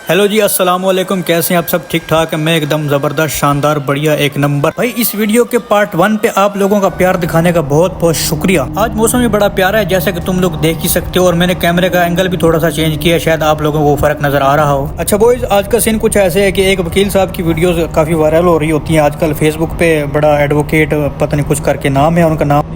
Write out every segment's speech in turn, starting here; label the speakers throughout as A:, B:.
A: Hello जी, अस्सलाम वालेकुम। कैसे हैं आप सब? ठीक ठाक है। मैं एकदम ज़बरदस्त, शानदार, बढ़िया, एक नंबर। भाई इस वीडियो के पार्ट 1 पे आप लोगों का प्यार दिखाने का बहुत बहुत शुक्रिया। आज मौसम भी बड़ा प्यारा है, जैसा कि तुम लोग देख ही सकते हो, और मैंने कैमरे का एंगल भी थोड़ा सा चेंज किया, शायद आप लोगों को फर्क नजर आ रहा हो। अच्छा बॉयज, आज का सीन कुछ ऐसे है कि एक वकील साहब की वीडियोस काफ़ी वायरल हो रही होती हैं आजकल फेसबुक पे। बड़ा एडवोकेट पता नहीं कुछ करके नाम है उनका, नाम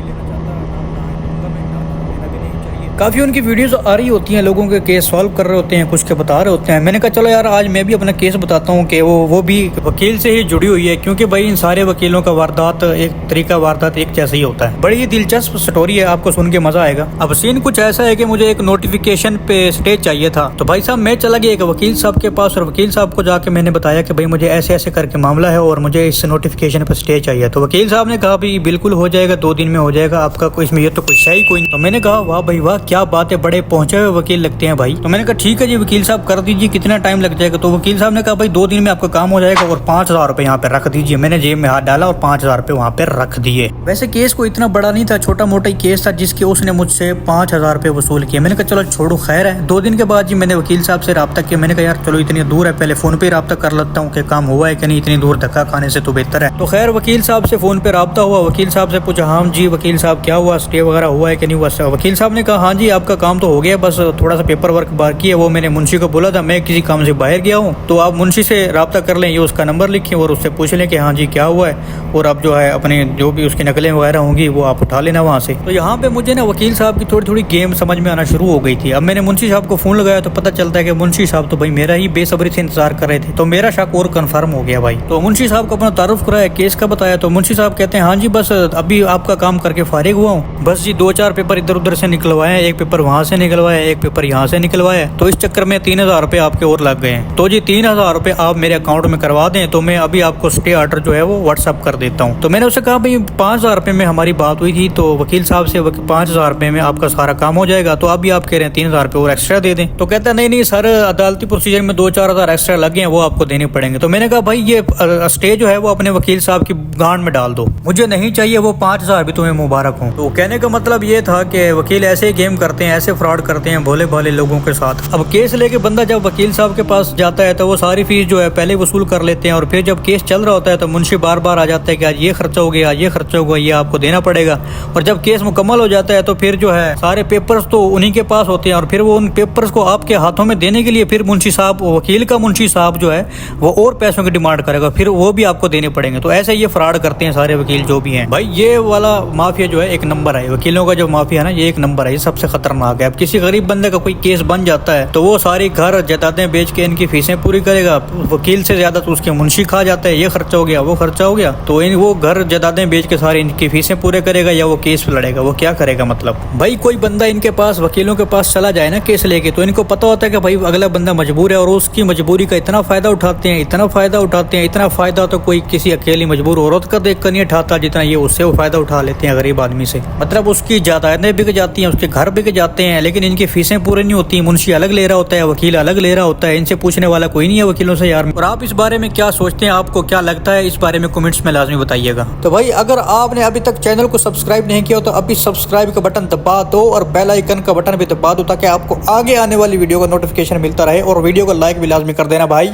A: काफ़ी उनकी वीडियोस आ रही होती हैं, लोगों के केस सॉल्व कर रहे होते हैं, कुछ के बता रहे होते हैं। मैंने कहा चलो यार आज मैं भी अपना केस बताता हूँ कि वो भी वकील से ही जुड़ी हुई है, क्योंकि भाई इन सारे वकीलों का वारदात एक तरीका, वारदात एक जैसा ही होता है। बड़ी ही दिलचस्प स्टोरी है, आपको सुन के मजा आएगा। अब सीन कुछ ऐसा है कि मुझे एक नोटिफिकेशन पे स्टे चाहिए था, तो भाई साहब मैं चला गया एक वकील साहब के पास, और वकील साहब को जाके मैंने बताया कि भाई मुझे ऐसे ऐसे करके मामला है और मुझे इस नोटिफिकेशन पे स्टे चाहिए। तो वकील साहब ने कहा भाई बिल्कुल हो जाएगा, 2 दिन में हो जाएगा आपका, कोई इसमें ये तो कुछ है ही कोई नहीं। तो मैंने कहा वाह भाई वाह, क्या बात है, बड़े पहुंचे हुए वकील लगते हैं भाई। तो मैंने कहा ठीक है जी वकील साहब कर दीजिए, कितना टाइम लग जाएगा? तो वकील साहब ने कहा भाई 2 दिन में आपका काम हो जाएगा और 5,000 रुपए यहाँ पे रख दीजिए। मैंने जेब में हाथ डाला और 5,000 रुपए वहाँ पे रख दिए। वैसे केस को इतना बड़ा नहीं था, छोटा मोटा ही केस था, जिसके उसने मुझसे 5,000 रुपए वसूल किए। मैंने कहा चलो छोड़ो, खैर है। 2 दिन के बाद जी मैंने वकील साहब से रब्ता किया। मैंने कहा यार चलो इतनी दूर है, पहले फोन पे रब्ता कर लेता हूँ कि काम हुआ है कि नहीं, इतनी दूर धक्का खाने से तो बेहतर है। तो खैर वकील साहब से फोन पे रब्ता हुआ, वकील साहब से पूछा हाँ जी वकील साहब क्या हुआ, स्टे वगैरह हुआ है कि नहीं हुआ? वकील साहब ने कहा हाँ जी आपका काम तो हो गया, बस थोड़ा सा पेपर वर्क बाकी है, वो मैंने मुंशी को बोला था, मैं किसी काम से बाहर गया हूँ, तो आप मुंशी से रब्ता कर लें, ये उसका नंबर लिखें और उससे पूछ लें कि हाँ जी क्या हुआ है, और अब जो है अपने जो भी उसकी नकलें वगैरह होंगी वो आप उठा लेना वहाँ से। तो यहाँ पे मुझे ना वकील साहब की थोड़ी थोड़ी गेम समझ में आना शुरू हो गई थी। अब मैंने मुंशी साहब को फोन लगाया तो पता चलता है कि मुंशी साहब तो भाई मेरा ही बेसब्री से इंतजार कर रहे थे, तो मेरा शक और कन्फर्म हो गया भाई। तो मुंशी साहब को अपना तारुफ कराया, केस का बताया, तो मुंशी साहब कहते हैं हाँ जी बस अभी आपका काम करके फारिग हुआ हूँ, बस जी 2-4 पेपर इधर उधर से निकलवाए, एक पेपर वहाँ से निकलवाया, एक पेपर यहाँ से निकलवाया, तो इस चक्कर में 3,000 रुपए आपके और लग गए हैं। तो जी 3,000 रुपए आप मेरे अकाउंट में करवा दें, तो मैं अभी आपको स्टे ऑर्डर जो है वो व्हाट्सअप कर देता हूँ। तो मैंने उससे कहा भाई 5,000 रुपए में हमारी बात हुई थी, तो वकील साहब से 5,000 रुपए में आपका सारा काम हो जाएगा, तो अभी आप कह रहे हैं 3,000 रुपए और एक्स्ट्रा दे दें। तो कहता है नहीं नहीं सर, अदालती प्रोसीजर में 2-4 हज़ार एक्स्ट्रा लगे हैं, वो आपको देने पड़ेंगे। तो मैंने कहा भाई ये स्टे जो है वो अपने वकील साहब की गांड में डाल दो, मुझे नहीं चाहिए वो 5,000 भी, तुम्हें मुबारक हो। तो कहने का मतलब ये था कि वकील ऐसे गेम करते हैं, ऐसे फ्रॉड करते हैं भोले भाले लोगों के साथ। अब केस लेके बंदा जब वकील साहब के पास जाता है तो वो सारी फीस जो है पहले वसूल कर लेते हैं, और फिर जब केस चल रहा होता है तो मुंशी बार बार आ जाता है कि आज ये खर्चा हो गया, आज ये खर्चा होगा, ये आपको देना पड़ेगा। और जब केस मुकम्मल हो जाता है तो फिर जो है सारे पेपर्स तो उन्हीं के पास होते हैं, और फिर वो उन पेपर्स को आपके हाथों में देने के लिए फिर मुंशी साहब, वकील का मुंशी साहब जो है वो और पैसों की डिमांड करेगा, फिर वो भी आपको देने पड़ेंगे। तो ऐसे ये फ्रॉड करते हैं सारे वकील जो भी हैं भाई। ये वाला माफिया जो है एक नंबर है, वकीलों का जो माफिया है ना, ये एक नंबर है, ये सबसे खतरनाक है। अब किसी गरीब बंदे का कोई केस बन जाता है तो वो सारी घर जायदादें बेच के इनकी फीसें पूरी करेगा, वकील से ज्यादा तो उसके मुंशी खा जाता है, ये खर्चा हो गया वो खर्चा हो गया, तो वो घर जायदादें बेच के सारी इनकी फीसें पूरे करेगा या वो केस लड़ेगा, वो क्या करेगा? मतलब भाई कोई बंदा इनके पास, वकीलों के पास चला जाए ना केस लेके, तो इनको पता होता है कि भाई अगला बंदा मजबूर है, और उसकी मजबूरी का इतना फायदा उठाते हैं, इतना फायदा उठाते हैं, इतना फायदा तो कोई किसी अकेली मजबूर औरत का देख कर नहीं उठाता जितना ये उससे वो फायदा उठा लेते हैं गरीब आदमी से। मतलब उसकी जायदादें बिक जाती हैं, उसके घर बिक जाते हैं, लेकिन इनकी फीसें पूरी नहीं होती। मुंशी अलग ले रहा होता है, वकील अलग ले रहा होता है, इनसे पूछने वाला कोई नहीं है वकीलों से यार। और आप इस बारे में क्या सोचते हैं, आपको क्या लगता है, इस बारे में कमेंट्स में लाजमी बताइएगा। तो भाई अगर आपने अभी तक चैनल को सब्सक्राइब नहीं किया तो अभी सब्सक्राइब का बटन दबा दो और बेल आइकन का बटन भी दबा दो, ताकि आपको आगे आने वाली वीडियो का नोटिफिकेशन मिलता रहे, और वीडियो को लाइक भी लाजमी कर देना भाई।